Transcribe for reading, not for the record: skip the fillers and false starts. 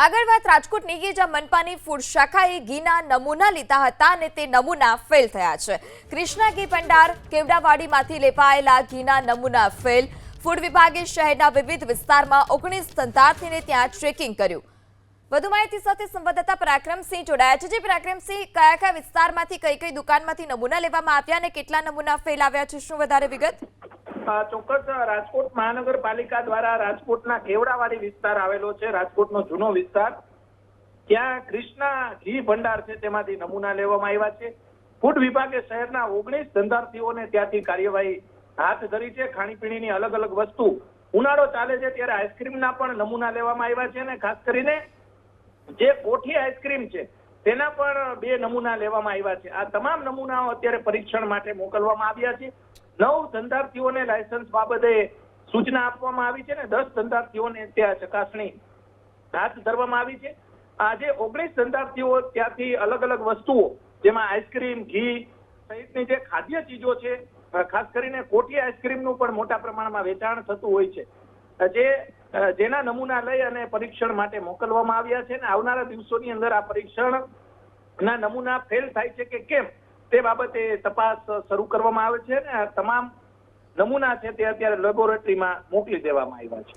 આગળ વાત રાજકોટની કે જ્યાં મનપાની ફૂડ શાખાએ ઘીના નમૂના લીધા હતા અને તે નમૂના ફેલ થયા છે। કૃષ્ણા ઘી ભંડાર કેવડાવાડીમાંથી લેવાયેલા ઘીના નમૂના ફેલ। ફૂડ વિભાગે શહેરના વિવિધ વિસ્તારમાં 19 ધંધાર્થીને ત્યાં ચેકિંગ કર્યું। વધુ માહિતી સાથે સંવાદદાતા પરાક્રમસિંહ જોડાયા છે। જે પરાક્રમસિંહ, કયા કયા વિસ્તારમાંથી કઈ દુકાનમાંથી નમૂના લેવામાં આવ્યા અને કેટલા નમૂના ફેલ આવ્યા છે, શું વધારે વિગત? ચોક્કસ રાજકોટ મહાનગરપાલિકા દ્વારા રાજકોટના કેવડાવાડી વિસ્તાર આવેલો છે, રાજકોટનો જૂનો વિસ્તાર, ત્યાં કૃષ્ણા ઘી ભંડાર છે તેમાંથી નમૂના લેવામાં આવ્યા છે। ફૂડ વિભાગે શહેરના 19 ધંધાર્થીઓને ત્યાંથી કાર્યવાહી હાથ ધરી છે। ખાણીપીણીની અલગ અલગ વસ્તુ, ઉનાળો ચાલે છે ત્યારે આઈસ્ક્રીમના પણ નમૂના લેવામાં આવ્યા છે અને ખાસ કરીને જે કોઠી આઈસ્ક્રીમ છે તેના પણ 2 નમૂના લેવામાં આવ્યા છે। આ તમામ નમૂનાઓ અત્યારે પરીક્ષણ માટે મોકલવામાં આવ્યા છે। 9 ધંધાર્થીઓને લાયસન્સ બાબતે સૂચના આપવામાં આવી છે અને 10 ધંધાર્થીઓને ત્યાં ચકાસણી હાથ ધરવામાં આવી છે। આજે 19 ધંધાર્થીઓ ત્યાંથી અલગ અલગ વસ્તુઓ, જેમાં આઈસ્ક્રીમ, ઘી સહિતની જે ખાદ્ય ચીજો છે, ખાસ કરીને કોઠી આઈસ્ક્રીમનું પણ મોટા પ્રમાણમાં વેચાણ થતું હોય છે, જેના નમૂના લઈ અને પરીક્ષણ માટે મોકલવામાં આવ્યા છે અને આવનારા દિવસોની અંદર આ પરીક્ષણના નમૂના ફેલ થાય છે કે કેમ તે બાબતે તપાસ શરૂ કરવામાં આવે છે અને આ તમામ નમૂના છે તે અત્યારે લેબોરેટરીમાં મોકલી દેવામાં આવ્યા છે।